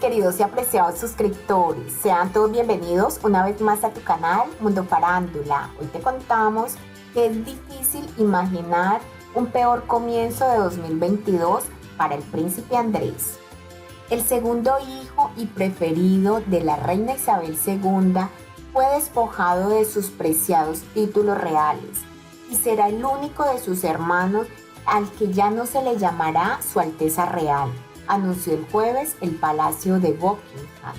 queridos y apreciados suscriptores, sean todos bienvenidos una vez más a tu canal Mundo Farándula. Hoy te contamos que es difícil imaginar un peor comienzo de 2022 para el príncipe Andrés. El segundo hijo y preferido de la reina Isabel II fue despojado de sus preciados títulos reales y será el único de sus hermanos al que ya no se le llamará Su Alteza Real, anunció el jueves el Palacio de Buckingham.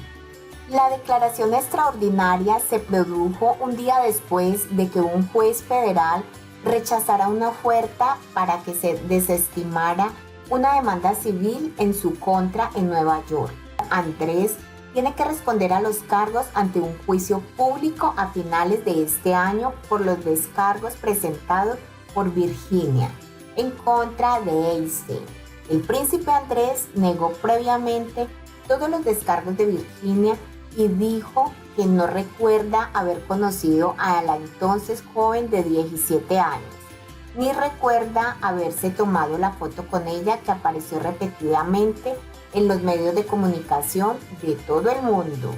La declaración extraordinaria se produjo un día después de que un juez federal rechazara una oferta para que se desestimara una demanda civil en su contra en Nueva York. Andrés tiene que responder a los cargos ante un juicio público a finales de este año por los descargos presentados por Virginia en contra de Epstein. El príncipe Andrés negó previamente todos los descargos de Virginia y dijo que no recuerda haber conocido a la entonces joven de 17 años, ni recuerda haberse tomado la foto con ella que apareció repetidamente en los medios de comunicación de todo el mundo.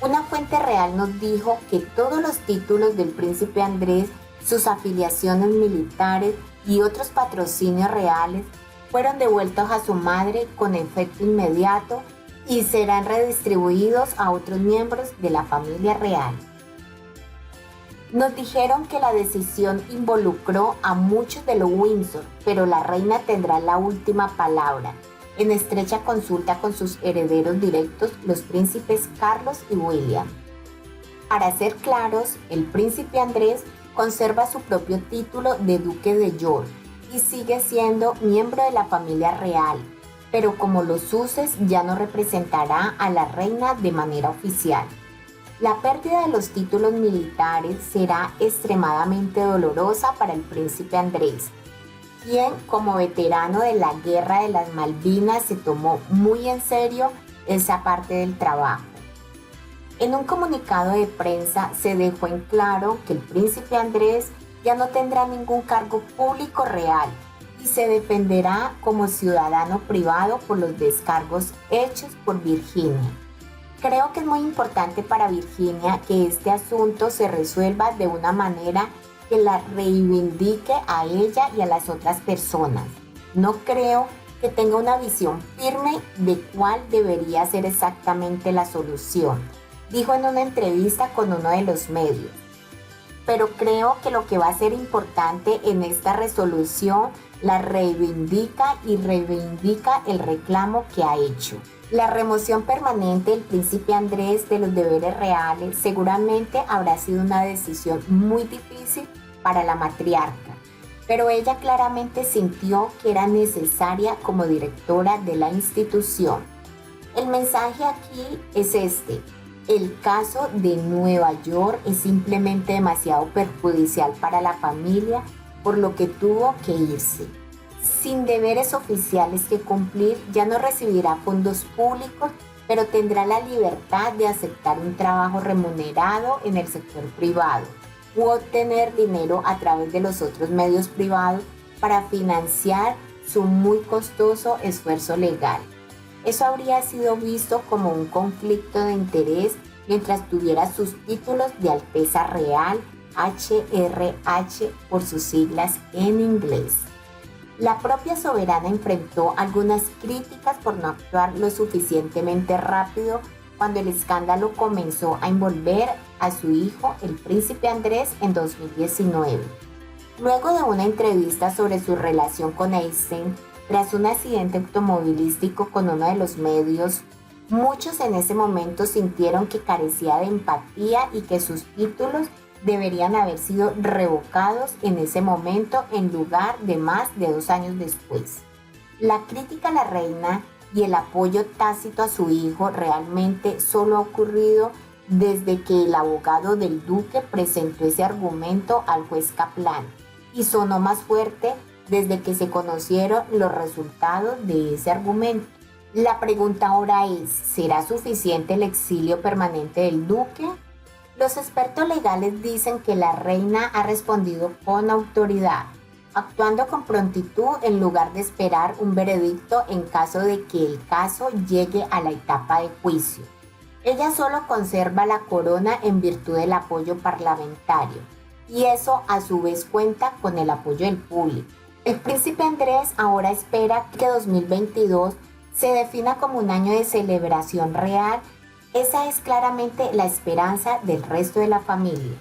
Una fuente real nos dijo que todos los títulos del príncipe Andrés, sus afiliaciones militares y otros patrocinios reales fueron devueltos a su madre con efecto inmediato y serán redistribuidos a otros miembros de la familia real. Nos dijeron que la decisión involucró a muchos de los Windsor, pero la reina tendrá la última palabra, en estrecha consulta con sus herederos directos, los príncipes Carlos y William. Para ser claros, el príncipe Andrés conserva su propio título de Duque de York y sigue siendo miembro de la familia real, pero como los uses ya no representará a la reina de manera oficial. La pérdida de los títulos militares será extremadamente dolorosa para el príncipe Andrés, quien como veterano de la Guerra de las Malvinas se tomó muy en serio esa parte del trabajo. En un comunicado de prensa se dejó en claro que el príncipe Andrés ya no tendrá ningún cargo público real y se defenderá como ciudadano privado por los descargos hechos por Virginia. Creo que es muy importante para Virginia que este asunto se resuelva de una manera que la reivindique a ella y a las otras personas. No creo que tenga una visión firme de cuál debería ser exactamente la solución, dijo en una entrevista con uno de los medios. Pero creo que lo que va a ser importante en esta resolución la reivindica y reivindica el reclamo que ha hecho. La remoción permanente del príncipe Andrés de los deberes reales seguramente habrá sido una decisión muy difícil para la matriarca, pero ella claramente sintió que era necesaria como directora de la institución. El mensaje aquí es este: el caso de Nueva York es simplemente demasiado perjudicial para la familia, por lo que tuvo que irse. Sin deberes oficiales que cumplir, ya no recibirá fondos públicos, pero tendrá la libertad de aceptar un trabajo remunerado en el sector privado u obtener dinero a través de los otros medios privados para financiar su muy costoso esfuerzo legal. Eso habría sido visto como un conflicto de interés mientras tuviera sus títulos de Alteza Real, HRH por sus siglas en inglés. La propia soberana enfrentó algunas críticas por no actuar lo suficientemente rápido cuando el escándalo comenzó a envolver a su hijo, el príncipe Andrés, en 2019. Luego de una entrevista sobre su relación con Epstein, tras un accidente automovilístico con uno de los medios, muchos en ese momento sintieron que carecía de empatía y que sus títulos deberían haber sido revocados en ese momento en lugar de más de 2 años después. La crítica a la reina y el apoyo tácito a su hijo realmente solo ha ocurrido desde que el abogado del duque presentó ese argumento al juez Kaplan y sonó más fuerte desde que se conocieron los resultados de ese argumento. La pregunta ahora es: ¿será suficiente el exilio permanente del duque? Los expertos legales dicen que la reina ha respondido con autoridad. actuando con prontitud en lugar de esperar un veredicto en caso de que el caso llegue a la etapa de juicio. Ella solo conserva la corona en virtud del apoyo parlamentario, y eso a su vez cuenta con el apoyo del público. El príncipe Andrés ahora espera que 2022 se defina como un año de celebración real. Esa es claramente la esperanza del resto de la familia.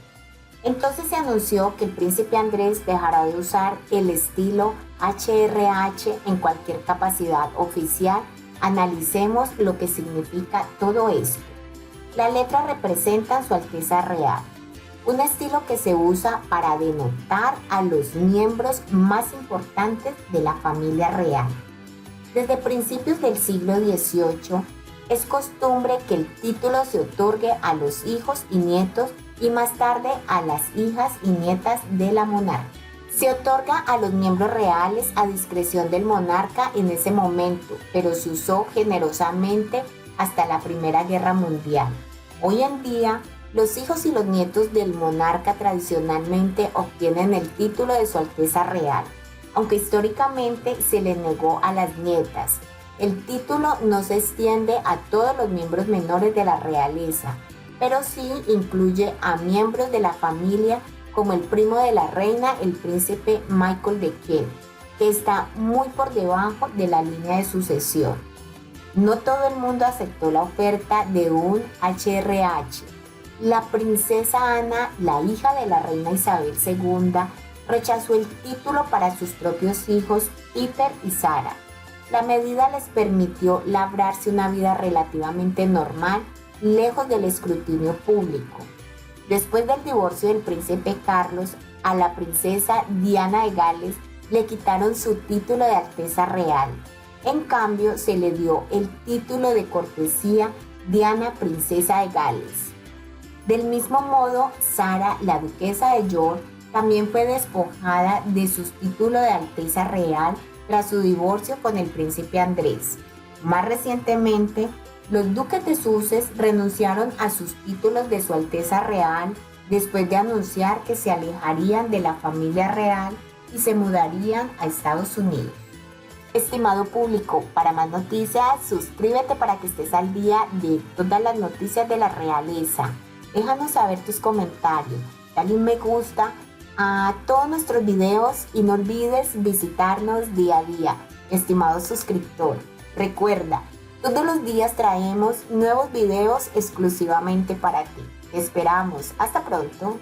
Entonces se anunció que el príncipe Andrés dejará de usar el estilo HRH en cualquier capacidad oficial. Analicemos lo que significa todo esto. La letra representa Su Alteza Real, un estilo que se usa para denotar a los miembros más importantes de la familia real. Desde principios del siglo XVIII es costumbre que el título se otorgue a los hijos y nietos y más tarde a las hijas y nietas de la monarca. Se otorga a los miembros reales a discreción del monarca en ese momento, pero se usó generosamente hasta la Primera Guerra Mundial. Hoy en día, los hijos y los nietos del monarca tradicionalmente obtienen el título de Su Alteza Real, aunque históricamente se le negó a las nietas. El título no se extiende a todos los miembros menores de la realeza, pero sí incluye a miembros de la familia como el primo de la reina, el príncipe Michael de Kent, que está muy por debajo de la línea de sucesión. No todo el mundo aceptó la oferta de un HRH. La princesa Ana, la hija de la reina Isabel II, rechazó el título para sus propios hijos Peter y Sarah. La medida les permitió labrarse una vida relativamente normal, lejos del escrutinio público. Después del divorcio del príncipe Carlos, a la princesa Diana de Gales le quitaron su título de Alteza Real. En cambio, se le dio el título de cortesía Diana, princesa de Gales. Del mismo modo, Sara, la duquesa de York, también fue despojada de su título de Alteza Real tras su divorcio con el príncipe Andrés. Más recientemente, los duques de Sussex renunciaron a sus títulos de Su Alteza Real después de anunciar que se alejarían de la familia real y se mudarían a Estados Unidos. Estimado público, para más noticias, suscríbete para que estés al día de todas las noticias de la realeza. Déjanos saber tus comentarios, dale un me gusta a todos nuestros videos y no olvides visitarnos día a día. Estimado suscriptor, recuerda, todos los días traemos nuevos videos exclusivamente para ti. Te esperamos. Hasta pronto.